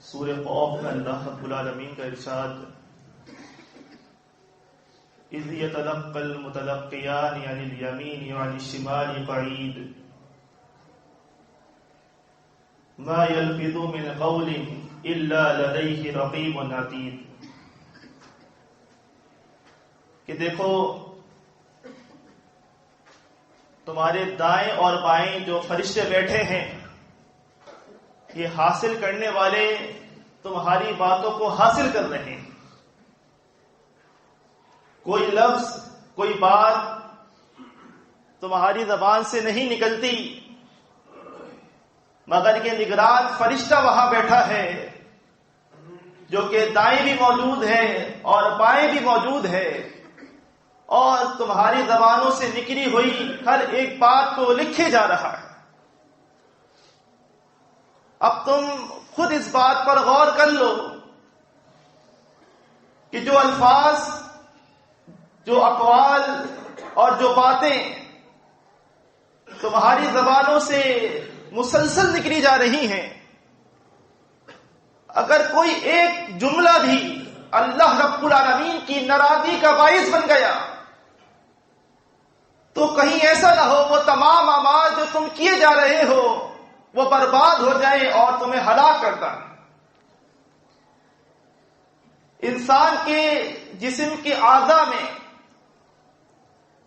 سورہ قاف میں اللہ رب العالمین کا ارشاد اذ يتلقى المتلقيان عن اليمين وعن الشمال قعيد ما يلفظ من قول الا لديه رقيب عتيد کہ دیکھو تمہارے دائیں اور بائیں جو فرشتے بیٹھے ہیں یہ حاصل کرنے والے تمہاری باتوں کو حاصل کر رہے ہیں. کوئی لفظ کوئی بات تمہاری زبان سے نہیں نکلتی مگر یہ نگران فرشتہ وہاں بیٹھا ہے جو کہ دائیں بھی موجود ہے اور بائیں بھی موجود ہے اور تمہاری زبانوں سے نکلی ہوئی ہر ایک بات کو لکھے جا رہا ہے. اب تم خود اس بات پر غور کر لو کہ جو الفاظ جو اقوال اور جو باتیں تمہاری زبانوں سے مسلسل نکلی جا رہی ہیں، اگر کوئی ایک جملہ بھی اللہ رب العالمین کی ناراضی کا باعث بن گیا تو کہیں ایسا نہ ہو وہ تمام اعمال جو تم کیے جا رہے ہو وہ برباد ہو جائے اور تمہیں ہلاک کرتا ہے. انسان کے جسم کے اعضاء میں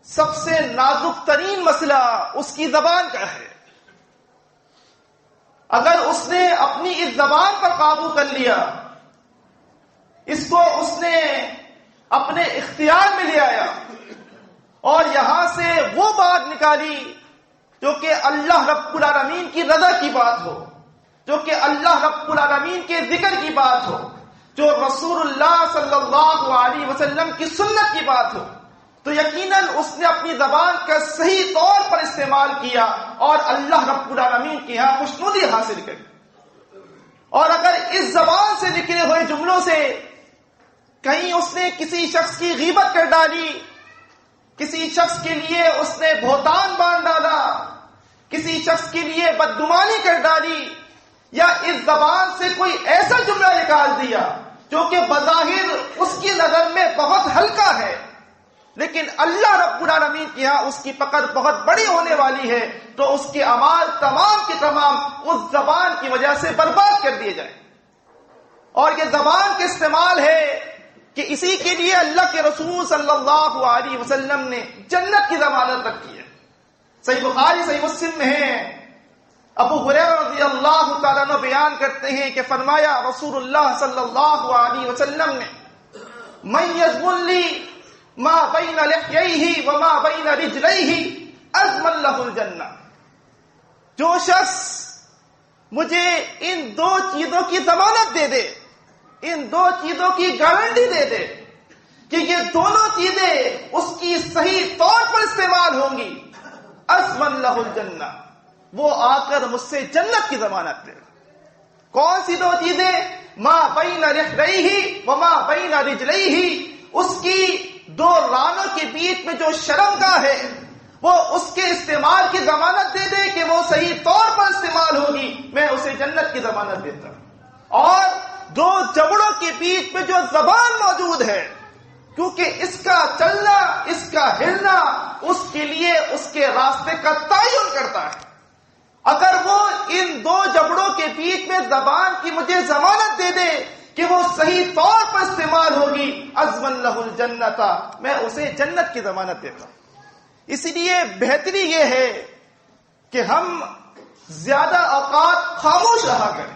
سب سے نازک ترین مسئلہ اس کی زبان کا ہے. اگر اس نے اپنی اس زبان پر قابو کر لیا، اس کو اس نے اپنے اختیار میں لے آیا اور یہاں سے وہ بات نکالی جو کہ اللہ رب العالمین کی رضا کی بات ہو، جو کہ اللہ رب العالمین کے ذکر کی بات ہو، جو رسول اللہ صلی اللہ علیہ وسلم کی سنت کی بات ہو، تو یقیناً اس نے اپنی زبان کا صحیح طور پر استعمال کیا اور اللہ رب العالمین کے ہاں خوشنودی حاصل کری. اور اگر اس زبان سے نکلے ہوئے جملوں سے کہیں اس نے کسی شخص کی غیبت کر ڈالی، کسی شخص کے لیے اس نے بہتان باندھ ڈالا، کسی شخص کے لیے بدگمانی کر ڈالی، یا اس زبان سے کوئی ایسا جملہ نکال دیا جو کہ بظاہر اس کی نظر میں بہت ہلکا ہے لیکن اللہ رب العالمین کی یہاں اس کی پکڑ بہت بڑی ہونے والی ہے، تو اس کے اعمال تمام کے تمام اس زبان کی وجہ سے برباد کر دیے جائیں. اور یہ زبان کا استعمال ہے کہ اسی کے لیے اللہ کے رسول صلی اللہ علیہ وسلم نے جنت کی ضمانت رکھی ہے. صحیح بخاری صحیح مسلم میں ہے، ابو ہریرہ رضی اللہ تعالیٰ عنہ بیان کرتے ہیں کہ فرمایا رسول اللہ صلی اللہ علیہ وسلم نے من یضمن لی ما بین لحییہ وما بین رجلیہ اضمن لہ الجنہ، جو شخص مجھے ان دو چیزوں کی ضمانت دے دے، ان دو چیزوں کی گارنٹی دے دے کہ یہ دونوں چیزیں اس کی صحیح طور پر استعمال ہوں گی، اضمن لہ الجنہ، وہ آ کر مجھ سے جنت کی ضمانت دے. کون سی دو چیزیں؟ ما بین لحییہ وما بین رجلیہ، اس کی دو رانوں کے بیچ میں جو شرمگاہ ہے وہ اس کے استعمال کی ضمانت دے دے کہ وہ صحیح طور پر استعمال ہوگی، میں اسے جنت کی ضمانت دیتا ہوں. اور دو جبڑوں کے بیچ میں جو زبان موجود ہے، کیونکہ اس کا چلنا اس کا ہلنا اس کے لیے اس کے راستے کا تعین کرتا ہے، اگر وہ ان دو جبڑوں کے بیچ میں زبان کی مجھے ضمانت دے دے کہ وہ صحیح طور پر استعمال ہوگی، اضمن لہ الجنۃ، میں اسے جنت کی ضمانت دیتا ہوں. اسی لیے بہتری یہ ہے کہ ہم زیادہ اوقات خاموش رہا کریں،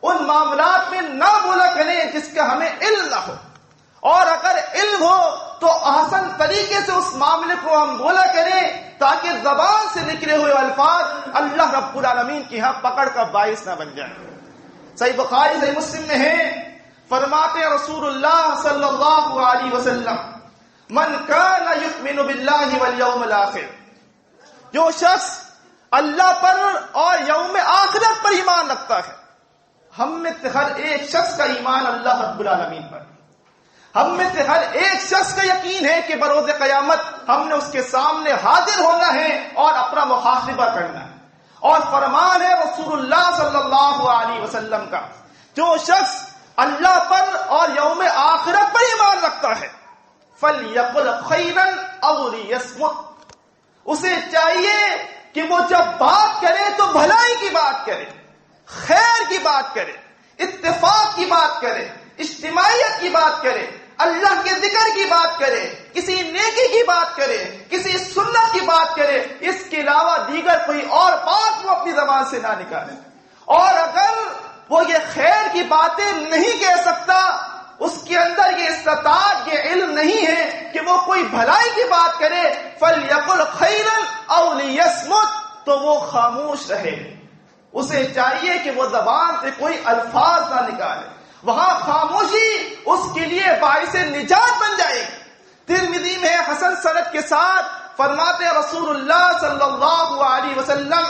ان معاملات میں نہ بولا کریں جس کا ہمیں علم نہ ہو، اور اگر علم ہو تو احسن طریقے سے اس معاملے کو ہم بولا کریں تاکہ زبان سے نکلے ہوئے الفاظ اللہ رب العالمین کی یہاں پکڑ کا باعث نہ بن جائیں. صحیح بخاری صحیح مسلم میں ہے، فرماتے رسول اللہ صلی اللہ علیہ وسلم من کان یؤمن باللہ والیوم الآخر، جو شخص اللہ پر اور یوم آخرت پر ایمان رکھتا ہے. ہم میں سے ہر ایک شخص کا ایمان اللہ رب العالمین پر، ہم میں سے ہر ایک شخص کا یقین ہے کہ بروز قیامت ہم نے اس کے سامنے حاضر ہونا ہے اور اپنا محاسبہ کرنا ہے. اور فرمان ہے رسول اللہ صلی اللہ علیہ وسلم کا جو شخص اللہ پر اور یوم آخرت پر ایمان رکھتا ہے فَلْيَقُلْ خَيْرًا أَوْ لِيَصْمُتْ، اسے چاہیے کہ وہ جب بات کرے تو بھلائی کی بات کرے، خیر کی بات کرے، اتفاق کی بات کرے، اجتماعیت کی بات کرے، اللہ کے ذکر کی بات کرے، کسی نیکی کی بات کرے، کسی سنت کی بات کرے، اس کے علاوہ دیگر کوئی اور بات وہ اپنی زبان سے نہ نکالے۔ اور اگر وہ یہ خیر کی باتیں نہیں کہہ سکتا، اس کے اندر یہ استطاعت، یہ علم نہیں ہے کہ وہ کوئی بھلائی کی بات کرے، فَلْيَقُلْ خَيْرًا أَوْ لِيَصْمُتْ، تو وہ خاموش رہے۔ اسے چاہیے کہ وہ زبان سے کوئی الفاظ نہ نکالے، وہاں خاموشی اس کے لیے باعث نجات بن جائے۔ ترمذی میں حسن سند کے ساتھ فرماتے رسول اللہ صلی اللہ علیہ وسلم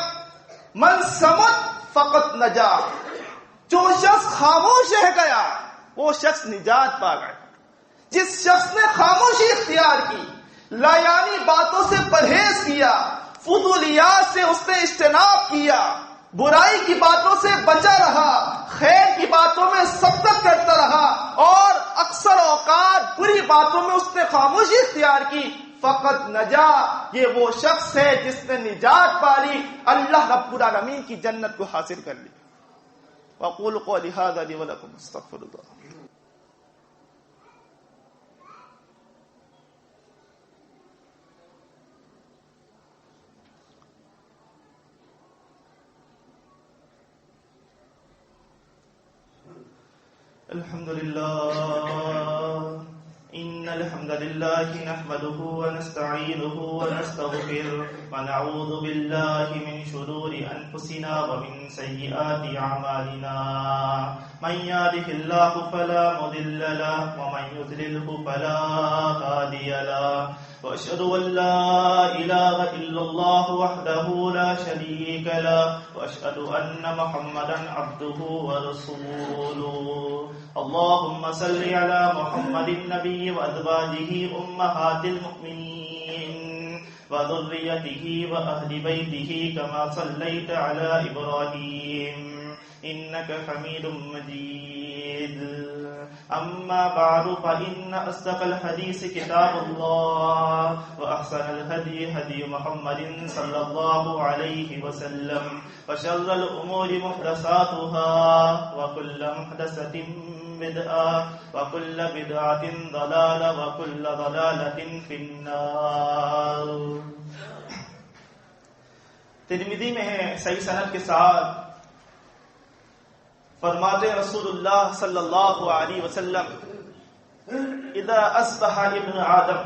من سمت فقط نجا، جو شخص خاموش رہ گیا وہ شخص نجات پا گیا۔ جس شخص نے خاموشی اختیار کی، لایانی باتوں سے پرہیز کیا، فضولیات سے اس نے اجتناب کیا، برائی کی باتوں سے بچا رہا، خیر کی باتوں میں سبقت کرتا رہا، اور اکثر اوقات بری باتوں میں اس نے خاموشی اختیار کی، فقط نجا، یہ وہ شخص ہے جس نے نجات پا لی، اللہ رب العالمین کی جنت کو حاصل کر لی۔ وَأَقُولُ قَوْلِي هَذَا لِي وَلَكُمْ أَسْتَغْفِرُ اللَّهَ۔ الحمد لله إن الحمد لله نحمده ونستعينه ونستغفره ونعوذ بالله من شرور أنفسنا ومن سيئات أعمالنا من يهده الله فلا مضل له ومن يضلله فلا هادي له وأشهد أن لا إله إلا الله وحده لا شريك له وأشهد أن محمدا عبده ورسوله اللهم صل على محمد النبي وأزواجه أمهات المؤمنين وذريته وأهل بيته كما صليت على إبراهيم إنك حميد مجيد أما بعد فإن أصدق الحديث كتاب الله وأحسن الهدي هدي محمد صلى الله عليه وسلم وشر الأمور محدثاتها وكل محدثة بدعة وكل بدعة ضلالة وكل ضلالة في النار۔ ترمذی میں ہے صحیح سند کے ساتھ، فرماتے رسول اللہ صلی اللہ علیہ وسلم اذا اصبح ابن آدم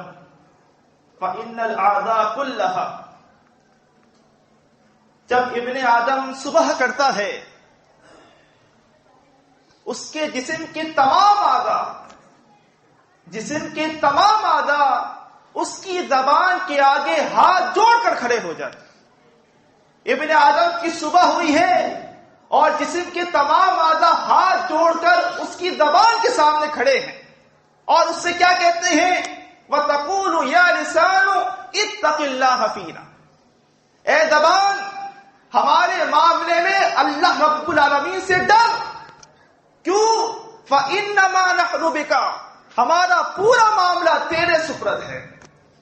فإن الأعضاء كلها، جب ابن آدم صبح کرتا ہے اس کے جسم کے تمام اعضاء اس کی زبان کے آگے ہاتھ جوڑ کر کھڑے ہو جاتے۔ ابن آدم کی صبح ہوئی ہے اور جسم کے تمام اعضاء ہاتھ جوڑ کر اس کی زبان کے سامنے کھڑے ہیں، اور اس سے کیا کہتے ہیں؟ وَتَقُولُ يَا لِسَانُ اتَّقِ اللَّهَ فِينَا، اے زبان ہمارے معاملے میں اللہ رب العالمین سے ڈر، کیوں؟ فَإِنَّمَا نَحْنُ بِكَ، ہمارا پورا معاملہ تیرے سپرد ہے۔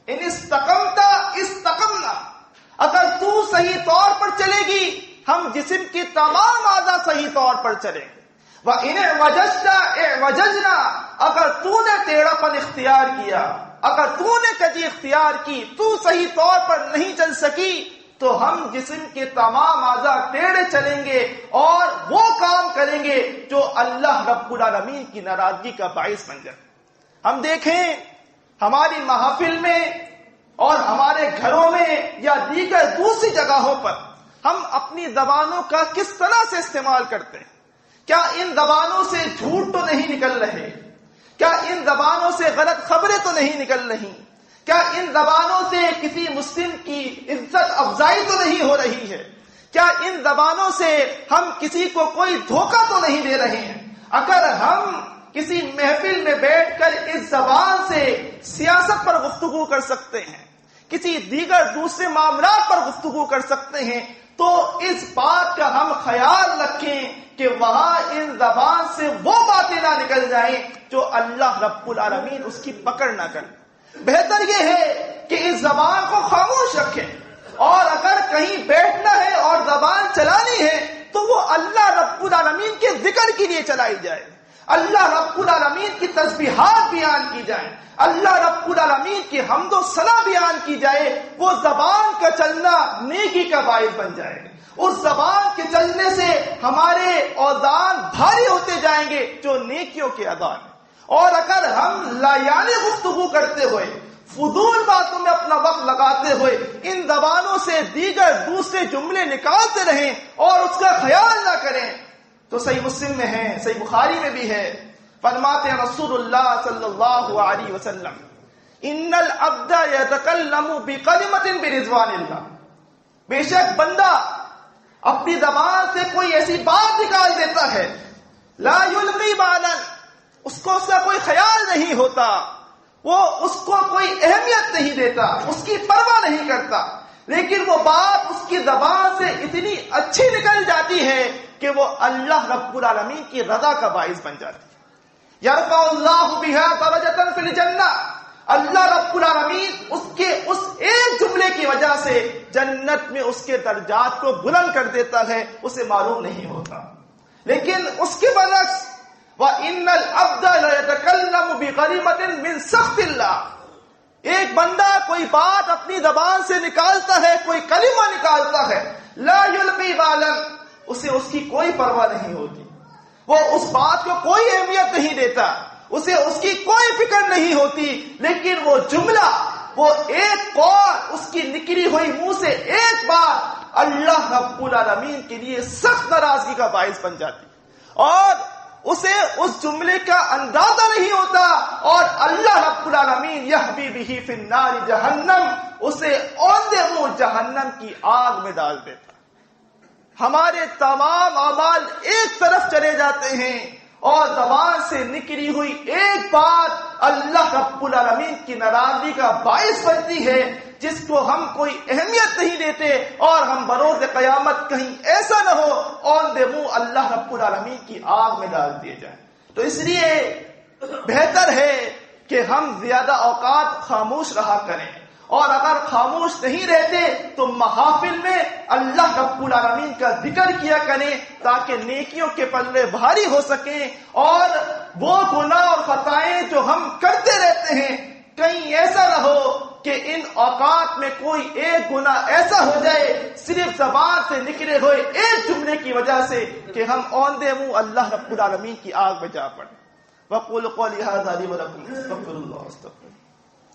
ان استقمت استقمنا، اگر تو صحیح طور پر چلے گی ہم جسم کی تمام اعضاء صحیح طور پر چلیں گے۔ وَإِنْ اعْوَجَجْتَ اعْوَجَجْنَا، اگر تو نے ٹیڑھا پن اختیار کیا، اگر تو نے کجی اختیار کی، تو صحیح طور پر نہیں چل سکی، تو ہم جسم کے تمام اعضاء ٹیڑھے چلیں گے اور وہ کام کریں گے جو اللہ رب العالمین کی ناراضگی کا باعث بن جائے۔ ہم دیکھیں ہماری محافل میں اور ہمارے گھروں میں یا دیگر دوسری جگہوں پر ہم اپنی زبانوں کا کس طرح سے استعمال کرتے ہیں؟ کیا ان زبانوں سے جھوٹ تو نہیں نکل رہے؟ کیا ان زبانوں سے غلط خبریں تو نہیں نکل رہی؟ کیا ان زبانوں سے کسی مسلم کی عزت افزائی تو نہیں ہو رہی ہے؟ کیا ان زبانوں سے ہم کسی کو کوئی دھوکہ تو نہیں دے رہے ہیں؟ اگر ہم کسی محفل میں بیٹھ کر اس زبان سے سیاست پر گفتگو کر سکتے ہیں، کسی دیگر دوسرے معاملات پر گفتگو کر سکتے ہیں، تو اس بات کا ہم خیال رکھیں کہ وہاں ان زبان سے وہ باتیں نہ نکل جائیں جو اللہ رب العالمین اس کی پکڑ نہ کرے۔ بہتر یہ ہے کہ اس زبان کو خاموش رکھیں، اور اگر کہیں بیٹھنا ہے اور زبان چلانی ہے تو وہ اللہ رب العالمین کے ذکر کے لیے چلائی جائے، اللہ رب العالمین کی تسبیحات بیان کی جائیں، اللہ رب العالمین کی حمد و ثنا بیان کی جائے۔ وہ زبان کا چلنا نیکی کا باعث بن جائے گا۔ اس زبان کے چلنے سے ہمارے اوزان بھاری ہوتے جائیں گے جو نیکیوں کے اوزان ہیں۔ اور اگر ہم لایانی گفتگو کرتے ہوئے، فضول باتوں میں اپنا وقت لگاتے ہوئے ان زبانوں سے دیگر دوسرے جملے نکالتے رہیں اور اس کا خیال نہ کریں تو صحیح مسلم میں ہے، صحیح بخاری میں بھی ہے، فرماتے ہیں رسول اللہ صلی اللہ علیہ وسلم، ان العبد یتکلم بکلمۃ برضوان اللہ، بے شک بندہ اپنی زبان سے کوئی ایسی بات نکال دیتا ہے، لا یلقی بالا، اس کو اس کا کوئی خیال نہیں ہوتا، وہ اس کو کوئی اہمیت نہیں دیتا، اس کی پرواہ نہیں کرتا، لیکن وہ بات اس کی زبان سے اتنی اچھی نکل جاتی ہے کہ وہ اللہ رب العالمین کی رضا کا باعث بن جاتی ہے۔ یرفع اللہ بہا درجۃ فی الجنہ، اللہ رب العالمین اس ایک جملے کی وجہ سے جنت میں اس کے درجات کو بلند کر دیتا ہے، اسے معلوم نہیں ہوتا۔ لیکن اس کے برعکس وَإِنَّ الْعَبْدَ لَيَتَكَلَّمُ بِكَلِمَةٍ مِّن سَخْطِ اللَّهِ، ایک بندہ کوئی بات اپنی زبان سے نکالتا ہے، کوئی کلمہ نکالتا ہے، لا یلقی بالا، اسے اس کی کوئی پرواہ نہیں ہوتی، وہ اس بات کو کوئی اہمیت نہیں دیتا، اسے اس کی کوئی فکر نہیں ہوتی، لیکن وہ جملہ، وہ ایک قول اس کی نکلی ہوئی منہ سے ایک بات اللہ رب العالمین کے لیے سخت ناراضگی کا باعث بن جاتی، اور اسے اس جملے کا اندازہ نہیں ہوتا، اور اللہ رب العالمین یحوی بہ فی النار جہنم، اسے اوندے منہ جہنم کی آگ میں ڈال دیتا۔ ہمارے تمام اعمال ایک طرف چلے جاتے ہیں اور زبان سے نکلی ہوئی ایک بات اللہ رب العالمین کی ناراضگی کا باعث بنتی ہے، جس کو ہم کوئی اہمیت نہیں دیتے، اور ہم بروز قیامت کہیں ایسا نہ ہو اوندے منہ اللہ رب العالمین کی آگ میں ڈال دیے جائیں۔ تو اس لیے بہتر ہے کہ ہم زیادہ اوقات خاموش رہا کریں، اور اگر خاموش نہیں رہتے تو محافل میں اللہ رب العالمین کا ذکر کیا کریں تاکہ نیکیوں کے پلے بھاری ہو سکیں، اور وہ گناہ اور خطائیں جو ہم کرتے رہتے ہیں کہیں ایسا نہ ہو کہ ان اوقات میں کوئی ایک گناہ ایسا ہو جائے صرف زبان سے نکلے ہوئے ایک جملے کی وجہ سے کہ ہم اوندے منہ اللہ رب العالمین کی آگ میں جا پڑیں۔ وَقُولُوا قَوْلِي هَٰذَا لِي وَلَكُمْ اسْتَغْفِرُوا اللَّهَ وَاسْتَغْفِرُوهُ۔